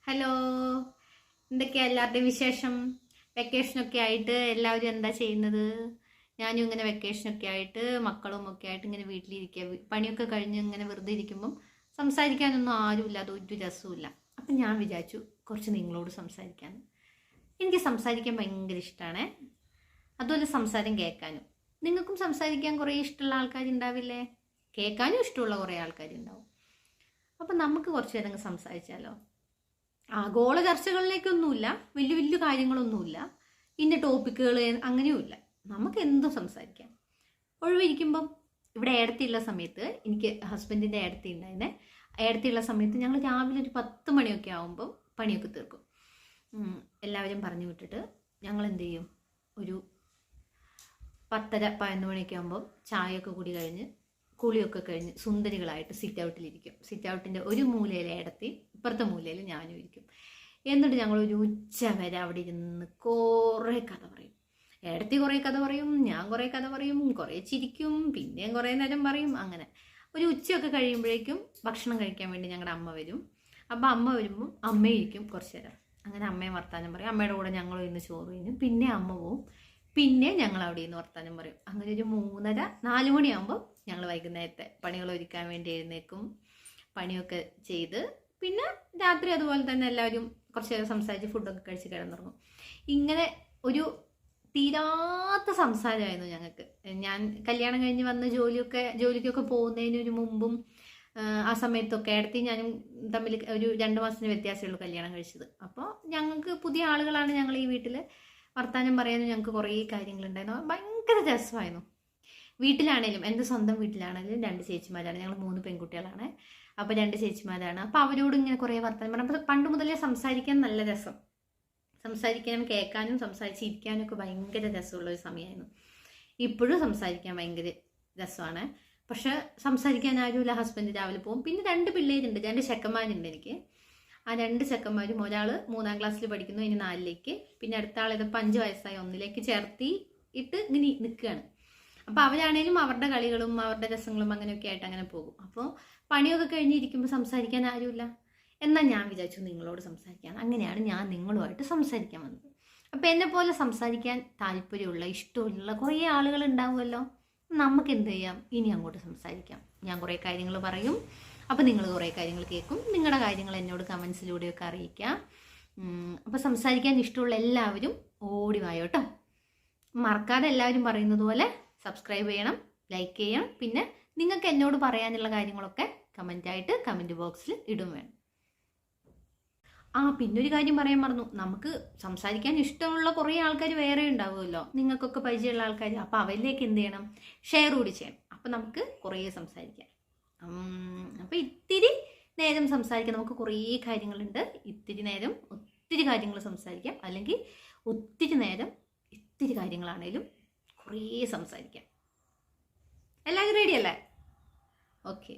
Hello, എന്തൊക്കെയാ എല്ലാവരുടെയും വിശേഷം? വെക്കേഷനൊക്കെ ആയിട്ട് എല്ലാവരും എന്താ ചെയ്യുന്നത്? ഞാനും ഇങ്ങനെ വെക്കേഷനൊക്കെ ആയിട്ട് മക്കളും ഒക്കെ ആയിട്ട് ഇങ്ങനെ വീട്ടിലിരിക്കുക. പണിയൊക്കെ കഴിഞ്ഞ് ഇങ്ങനെ വെറുതെ ഇരിക്കുമ്പം സംസാരിക്കാനൊന്നും ആരുമില്ല, അതൊരു രസമില്ല. അപ്പം ഞാൻ വിചാരിച്ചു കുറച്ച് നിങ്ങളോട് സംസാരിക്കാൻ. എനിക്ക് സംസാരിക്കാൻ ഭയങ്കര ഇഷ്ടമാണ്. അതുപോലെ സംസാരം കേൾക്കാനും. നിങ്ങൾക്കും സംസാരിക്കാൻ കുറേ ഇഷ്ടമുള്ള ആൾക്കാരുണ്ടാവില്ലേ? കേൾക്കാനും ഇഷ്ടമുള്ള കുറേ ആൾക്കാരുണ്ടാവും. അപ്പം നമുക്ക് കുറച്ച് നേരം സംസാരിച്ചാലോ? ആഗോള ചർച്ചകളിലേക്കൊന്നുമില്ല, വലിയ വലിയ കാര്യങ്ങളൊന്നുമില്ല, ഇന്ന ടോപ്പിക്കുകൾ അങ്ങനെയുമില്ല. നമുക്ക് എന്തും സംസാരിക്കാം. ഒഴിവിരിക്കുമ്പം ഇവിടെ ഏടത്തിയുള്ള സമയത്ത് എനിക്ക് ഹസ്ബൻഡിൻ്റെ ഏടത്തി ഉണ്ടായിരുന്നേ. ഏടത്തിയുള്ള സമയത്ത് ഞങ്ങൾ രാവിലെ ഒരു 10 മണിയൊക്കെ ആകുമ്പം പണിയൊക്കെ തീർക്കും. എല്ലാവരും പറഞ്ഞു വിട്ടിട്ട് ഞങ്ങൾ എന്ത് ചെയ്യും, ഒരു 10:30-11 മണിയൊക്കെ ആകുമ്പം ചായയൊക്കെ കൂടി കഴിഞ്ഞ് കുളിയൊക്കെ കഴിഞ്ഞ് സുന്ദരികളായിട്ട് സിറ്റ് ഔട്ടിലിരിക്കും. സിറ്റ് ഔട്ടിൻ്റെ ഒരു മൂലയിൽ ഏടത്തി, ഇപ്പുറത്തെ മൂലയിൽ ഞാനും ഇരിക്കും. എന്നിട്ട് ഞങ്ങളൊരു ഉച്ച വരെ അവിടെ ഇരുന്ന് കുറേ കഥ പറയും. ഏടത്തി കുറേ കഥ പറയും, ഞാൻ കുറേ കഥ പറയും, കുറേ ചിരിക്കും, പിന്നെയും കുറേ നേരം പറയും. അങ്ങനെ ഒരു ഉച്ചയൊക്കെ കഴിയുമ്പോഴേക്കും ഭക്ഷണം കഴിക്കാൻ വേണ്ടി ഞങ്ങളുടെ അമ്മ വരും. അപ്പോൾ അമ്മ വരുമ്പോൾ അമ്മയിരിക്കും കുറച്ച് നേരം. അങ്ങനെ അമ്മയും വർത്താനം പറയും. അമ്മയുടെ കൂടെ ഞങ്ങളും ഇന്ന് ചോറ് കഴിഞ്ഞു. പിന്നെ അമ്മ പോവും. പിന്നെ ഞങ്ങൾ അവിടെ നിന്ന് വർത്താനം പറയും. അങ്ങനെ ഒരു 3:30-4 മണിയാകുമ്പോൾ ഞങ്ങൾ വൈകുന്നേരത്തെ പണികൾ ഒരുക്കാൻ വേണ്ടി എഴുന്നേക്കും. പണിയൊക്കെ ചെയ്ത് പിന്നെ രാത്രി അതുപോലെ തന്നെ എല്ലാവരും കുറച്ച് നേരം സംസാരിച്ച് ഫുഡൊക്കെ കഴിച്ച് കിടന്നുറങ്ങും. ഇങ്ങനെ ഒരു തീരാത്ത സംസാരമായിരുന്നു ഞങ്ങൾക്ക്. ഞാൻ കല്യാണം കഴിഞ്ഞ് വന്ന് ജോലിക്കൊക്കെ പോകുന്നതിന് മുമ്പും ആ സമയത്തൊക്കെ ഏടത്തി ഞാനും തമ്മിൽ ഒരു 2 മാസത്തിന് വ്യത്യാസമേ ഉള്ളൂ കല്യാണം കഴിച്ചത്. അപ്പോൾ ഞങ്ങൾക്ക് പുതിയ ആളുകളാണ് ഞങ്ങൾ ഈ വീട്ടിൽ. വർത്താനം പറയാനും ഞങ്ങൾക്ക് കുറേ കാര്യങ്ങളുണ്ടായിരുന്നു. ഭയങ്കര രസമായിരുന്നു. വീട്ടിലാണേലും എൻ്റെ സ്വന്തം വീട്ടിലാണെങ്കിലും 2 ചേച്ചിമാരാണ്. ഞങ്ങൾ 3 പെൺകുട്ടികളാണ്. അപ്പോൾ 2 ചേച്ചിമാരാണ്. അപ്പോൾ അവരോട് ഇങ്ങനെ കുറേ വർത്തമാനം പറഞ്ഞു. അപ്പോൾ പണ്ട് മുതലേ സംസാരിക്കാൻ നല്ല രസം. സംസാരിക്കാനും കേൾക്കാനും സംസാരിച്ചിരിക്കാനും ഒക്കെ ഭയങ്കര രസമുള്ള ഒരു സമയമായിരുന്നു. ഇപ്പോഴും സംസാരിക്കാൻ ഭയങ്കര രസമാണ്. പക്ഷെ സംസാരിക്കാൻ ആരുമില്ല. ഹസ്ബൻഡ് രാവിലെ പോകും. പിന്നെ 2 പിള്ളേരുണ്ട്, 2 ചെക്കന്മാരുണ്ട് എനിക്ക്. ആ 2 ചെക്കന്മാരും, ഒരാൾ 3ാം ക്ലാസ്സിൽ പഠിക്കുന്നു, ഇനി 4ലേക്ക്. പിന്നെ അടുത്ത ആൾ ഇതിപ്പോൾ 5 വയസ്സായി 1ലേക്ക് ചേർത്തി ഇട്ട് ഇങ്ങനെ നിൽക്കുകയാണ്. അപ്പോൾ അവരാണേലും അവരുടെ കളികളും അവരുടെ രസങ്ങളും അങ്ങനെയൊക്കെ ആയിട്ട് അങ്ങനെ പോകും. അപ്പോൾ പണിയൊക്കെ കഴിഞ്ഞിരിക്കുമ്പോൾ സംസാരിക്കാൻ ആരുമില്ല. എന്നാൽ ഞാൻ വിചാരിച്ചു നിങ്ങളോട് സംസാരിക്കാൻ. അങ്ങനെയാണ് ഞാൻ നിങ്ങളുമായിട്ട് സംസാരിക്കാൻ വന്നത്. അപ്പോൾ എന്നെപ്പോലെ സംസാരിക്കാൻ താല്പര്യമുള്ള ഇഷ്ടമുള്ള കുറേ ആളുകൾ ഉണ്ടാവുമല്ലോ. നമുക്ക് എന്ത് ചെയ്യാം, ഇനി അങ്ങോട്ട് സംസാരിക്കാം. ഞാൻ കുറേ കാര്യങ്ങൾ പറയും, അപ്പോൾ നിങ്ങൾ കുറേ കാര്യങ്ങൾ കേൾക്കും. നിങ്ങളുടെ കാര്യങ്ങൾ എന്നോട് കമൻസിലൂടെയൊക്കെ അറിയിക്കാം. അപ്പോൾ സംസാരിക്കാൻ ഇഷ്ടമുള്ള എല്ലാവരും ഓടി വായോ കേട്ടോ. മറക്കാതെ എല്ലാവരും പറയുന്നത് പോലെ സബ്സ്ക്രൈബ് ചെയ്യണം, ലൈക്ക് ചെയ്യണം. പിന്നെ നിങ്ങൾക്ക് എന്നോട് പറയാനുള്ള കാര്യങ്ങളൊക്കെ കമൻറ്റായിട്ട് കമൻറ്റ് ബോക്സിൽ ഇടും വേണം. പിന്നൊരു കാര്യം പറയാൻ മറന്നു. നമുക്ക് സംസാരിക്കാൻ ഇഷ്ടമുള്ള കുറേ ആൾക്കാർ വേറെ ഉണ്ടാവുമല്ലോ, നിങ്ങൾക്കൊക്കെ പരിചയമുള്ള ആൾക്കാർ. അപ്പോൾ അവരിലേക്ക് എന്ത് ചെയ്യണം, ഷെയർ കൂടി ചെയ്യണം. അപ്പോൾ നമുക്ക് കുറേ സംസാരിക്കാം. അപ്പോൾ ഇത്തിരി നേരം സംസാരിക്കാം. നമുക്ക് കുറേ കാര്യങ്ങളുണ്ട്. ഇത്തിരി നേരം ഒത്തിരി കാര്യങ്ങൾ സംസാരിക്കാം, അല്ലെങ്കിൽ ഒത്തിരി നേരം ഇത്തിരി കാര്യങ്ങളാണേലും കുറേ സംസാരിക്കാം. എല്ലാവരും റെഡിയല്ലേ? ഓക്കെ.